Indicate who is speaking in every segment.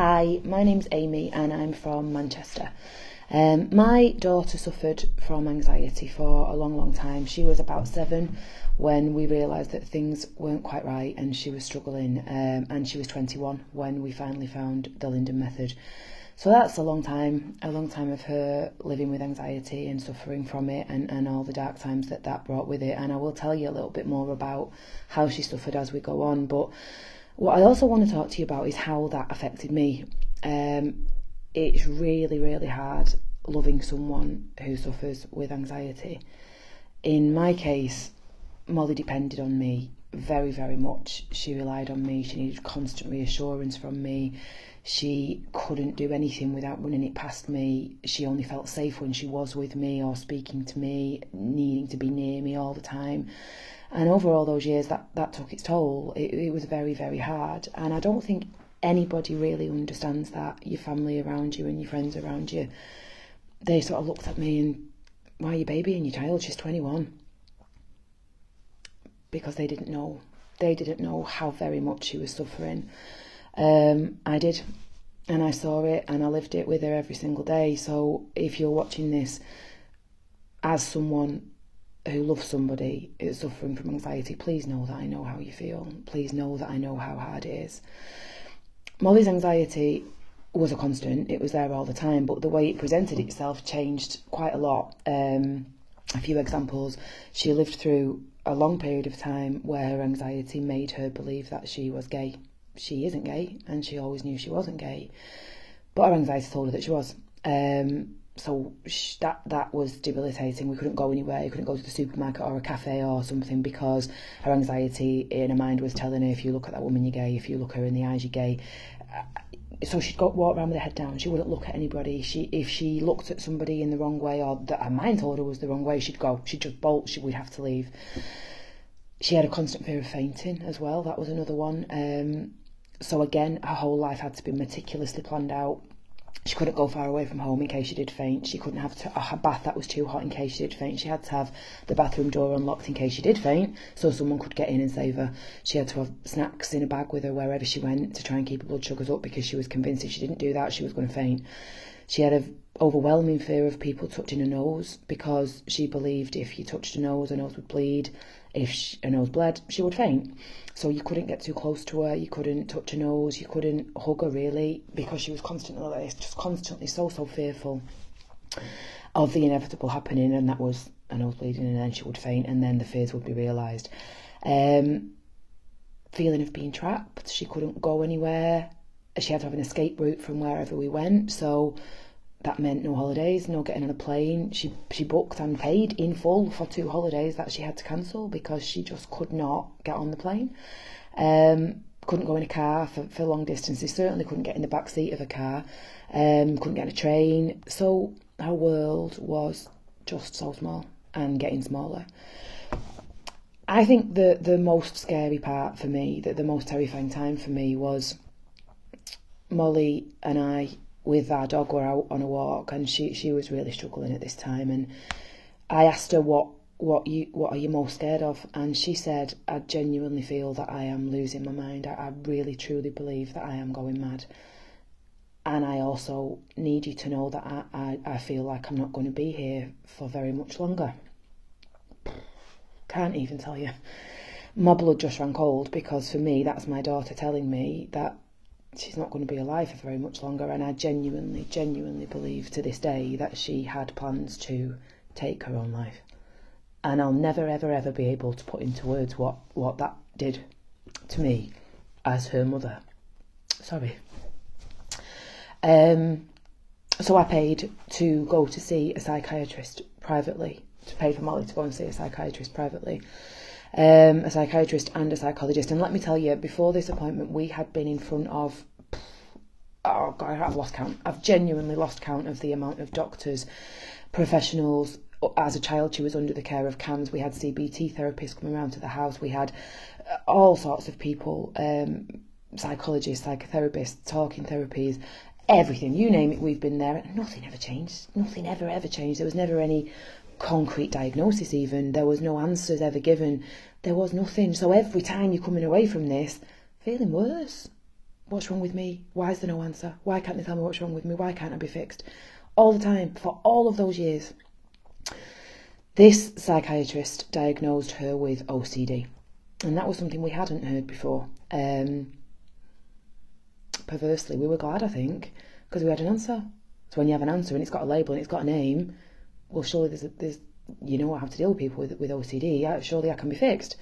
Speaker 1: Hi, my name's Aimee and I'm from Manchester. My daughter suffered from anxiety for a long time. She was about 7 when we realised that things weren't quite right and she was struggling, and she was 21 when we finally found the Linden method. So that's a long time of her living with anxiety and suffering from it, and all the dark times that brought with it. And I will tell you a little bit more about how she suffered as we go on. But what I also want to talk to you about is how that affected me. It's really hard loving someone who suffers with anxiety. In my case, Molly depended on me very much. She relied on me. She needed constant reassurance from me. She couldn't do anything without running it past me. She only felt safe when she was with me or speaking to me, needing to be near me all the time. And over all those years, that took its toll. It was very hard. And I don't think anybody really understands that. Your family around you and your friends around you, they sort of looked at me and, why are you babying your child? She's 21. Because they didn't know. They didn't know how very much she was suffering. I did. And I saw it and I lived it with her every single day. So if you're watching this as someone who loves somebody who's suffering from anxiety, please know that I know how you feel. Please know that I know how hard it is. Molly's anxiety was a constant. It was there all the time, but the way it presented itself changed quite a lot. A few examples. She lived through a long period of time where her anxiety made her believe that she was gay. She isn't gay, and she always knew she wasn't gay, but her anxiety told her that she was. So that was debilitating. We couldn't go anywhere. We couldn't go to the supermarket or a cafe or something because her anxiety in her mind was telling her, if you look at that woman, you're gay. If you look her in the eyes, you're gay. So she'd walk around with her head down. She wouldn't look at anybody. If she looked at somebody in the wrong way, or that her mind told her was the wrong way, she'd go. She'd just bolt. We'd have to leave. She had a constant fear of fainting as well. That was another one. So again, her whole life had to be meticulously planned out. She couldn't go far away from home in case she did faint. She couldn't have a bath that was too hot in case she did faint. She had to have the bathroom door unlocked in case she did faint, so someone could get in and save her. She had to have snacks in a bag with her wherever she went to try and keep her blood sugars up, because she was convinced if she didn't do that, she was going to faint. She had an overwhelming fear of people touching her nose, because she believed if you touched her nose would bleed. If her nose bled, she would faint. So you couldn't get too close to her, you couldn't touch her nose, you couldn't hug her really, because she was constantly like this, just constantly so fearful of the inevitable happening, and that was a nose bleeding, and then she would faint, and then the fears would be realised. Feeling of being trapped. She couldn't go anywhere. She had to have an escape route from wherever we went, so that meant no holidays, no getting on a plane. She booked and paid in full for 2 holidays that she had to cancel because she just could not get on the plane. Couldn't go in a car for long distances, certainly couldn't get in the back seat of a car, couldn't get on a train. So her world was just so small and getting smaller. I think the most scary part for me, the most terrifying time for me, was Molly and I with our dog were out on a walk, and she was really struggling at this time, and I asked her what are you most scared of, and she said, I genuinely feel that I am losing my mind. I really truly believe that I am going mad, and I also need you to know that I feel like I'm not going to be here for very much longer. Can't even tell you. My blood just ran cold, because for me that's my daughter telling me that she's not going to be alive for very much longer, and I genuinely believe to this day that she had plans to take her own life, and I'll never ever be able to put into words what that did to me as her mother. Sorry. So I paid to go to see a psychiatrist privately, to pay for Molly to go and see a psychiatrist privately. A psychiatrist and a psychologist. And let me tell you, before this appointment, we had been in front of, oh God, I've lost count. I've genuinely lost count of the amount of doctors, professionals. As a child, she was under the care of CAMS. We had CBT therapists coming around to the house. We had all sorts of people, psychologists, psychotherapists, talking therapies, everything, you name it, we've been there. Nothing ever changed. Nothing ever changed. There was never any concrete diagnosis even. There was no answers ever given. There was nothing. So every time you're coming away from this feeling worse, What's wrong with me? Why is there no answer? Why can't they tell me what's wrong with me? Why can't I be fixed? All the time, for all of those years. This psychiatrist diagnosed her with OCD, and that was something we hadn't heard before. Perversely, we were glad, I think, because we had an answer. So when you have an answer and it's got a label and it's got a name, well, surely there's you know how to deal with people with OCD. Surely I can be fixed.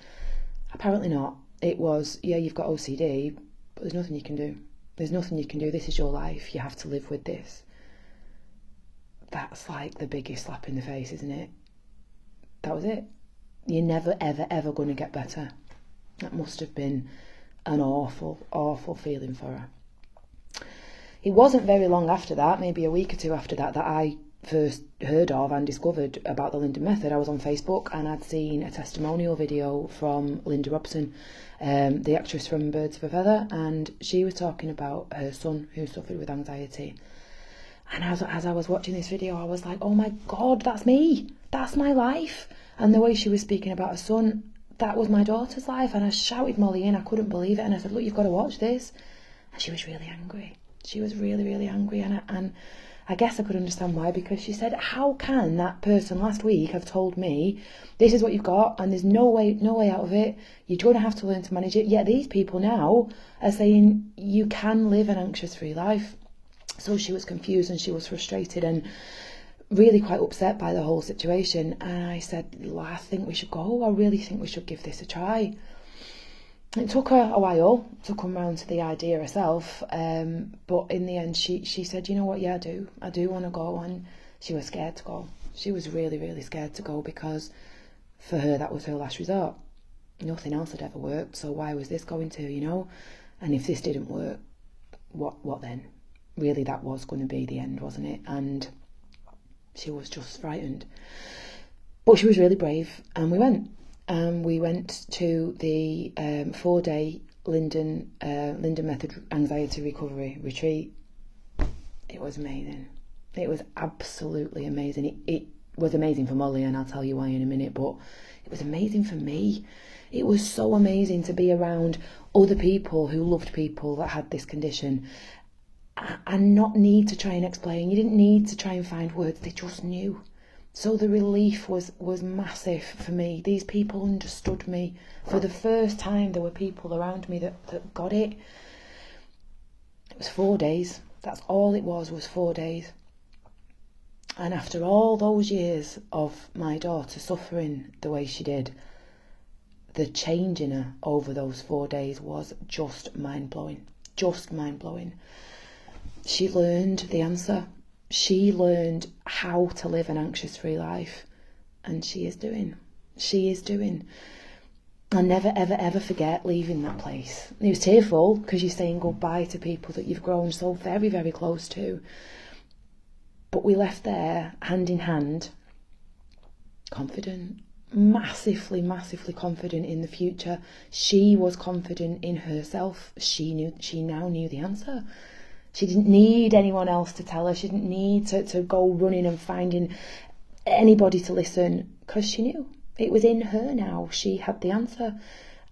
Speaker 1: Apparently not. It was, yeah, you've got OCD, but there's nothing you can do. There's nothing you can do. This is your life. You have to live with this. That's like the biggest slap in the face, isn't it? That was it. You're never, ever, ever going to get better. That must have been an awful, awful feeling for her. It wasn't very long after that, maybe a week or two after that, that I first heard of and discovered about the Linden method. I was on Facebook and I'd seen a testimonial video from Linda Robson, the actress from Birds of a Feather, and she was talking about her son who suffered with anxiety. And as I was watching this video, I was like, oh my God, that's me. That's my life. And the way she was speaking about her son, that was my daughter's life. And I shouted Molly in, I couldn't believe it. And I said, look, you've got to watch this. And she was really angry. She was really, really angry. And I guess I could understand why, because she said, how can that person last week have told me this is what you've got and there's no way out of it, you're going to have to learn to manage it, yet these people now are saying you can live an anxious-free life. So she was confused and she was frustrated and really quite upset by the whole situation. And I said, well, I think we should go. I really think we should give this a try. It took her a while to come round to the idea herself, but in the end she said, you know what, yeah, I do want to go. And she was scared to go. She was really, really scared to go, because for her that was her last resort. Nothing else had ever worked, so why was this going to, you know? And if this didn't work, what then? Really, that was going to be the end, wasn't it? And she was just frightened. But she was really brave, and we went. We went to the 4-day Linden Method Anxiety Recovery Retreat. It was amazing. It was absolutely amazing. It was amazing for Molly, and I'll tell you why in a minute, but it was amazing for me. It was so amazing to be around other people who loved people that had this condition, and not need to try and explain. You didn't need to try and find words, they just knew. So the relief was massive for me. These people understood me. For the first time, there were people around me that got it. It was 4 days. That's all it was 4 days. And after all those years of my daughter suffering the way she did, the change in her over those 4 days was just mind-blowing. Just mind-blowing. She learned the answer. She learned how to live an anxious-free life, and she is doing. I'll never, ever, ever forget leaving that place. It was tearful, because you're saying goodbye to people that you've grown so very, very close to. But we left there, hand in hand, confident, massively, massively confident in the future. She was confident in herself. She now knew the answer. She didn't need anyone else to tell her. She didn't need to go running and finding anybody to listen, because she knew. It was in her now. She had the answer.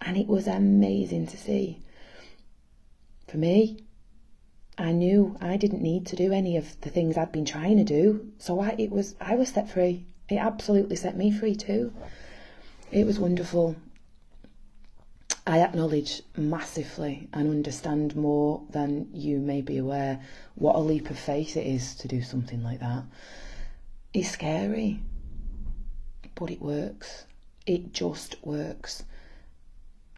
Speaker 1: And it was amazing to see. For me, I knew I didn't need to do any of the things I'd been trying to do. So I was set free. It absolutely set me free too. It was wonderful. I acknowledge massively and understand more than you may be aware what a leap of faith it is to do something like that. It's scary, but it works. It just works.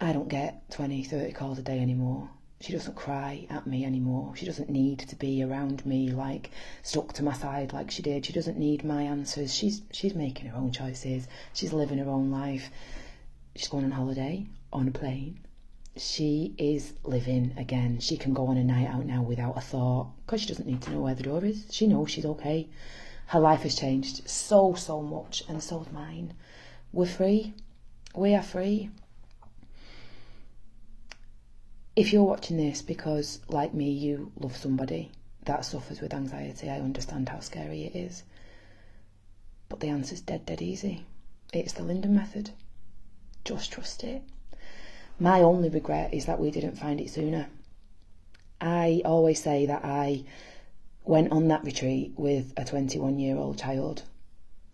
Speaker 1: I don't get 20, 30 calls a day anymore. She doesn't cry at me anymore. She doesn't need to be around me, like stuck to my side like she did. She doesn't need my answers. She's making her own choices. She's living her own life. She's going on holiday on a plane. She is living again. She can go on a night out now without a thought, because she doesn't need to know where the door is. She knows she's okay. Her life has changed so much, and so has mine. We're free. We are free. If you're watching this because, like me, you love somebody that suffers with anxiety, I understand how scary it is. But the answer's dead easy. It's the Linden method. Just trust it. My only regret is that we didn't find it sooner. I always say that I went on that retreat with a 21-year-old child,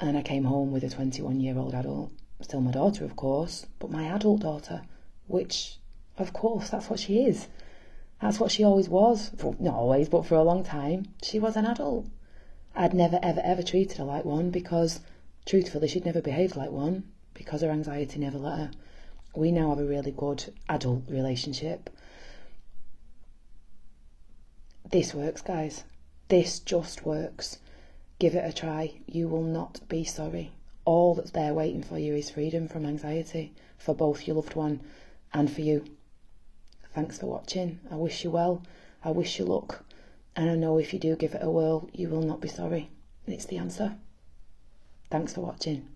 Speaker 1: and I came home with a 21-year-old adult. Still my daughter, of course, but my adult daughter, which, of course, that's what she is. That's what she always was. Not always, but for a long time, she was an adult. I'd never, ever, ever treated her like one because, truthfully, she'd never behaved like one because her anxiety never let her. We now have a really good adult relationship. This works, guys. This just works. Give it a try. You will not be sorry. All that's there waiting for you is freedom from anxiety for both your loved one and for you. Thanks for watching. I wish you well. I wish you luck. And I know if you do give it a whirl, you will not be sorry. It's the answer. Thanks for watching.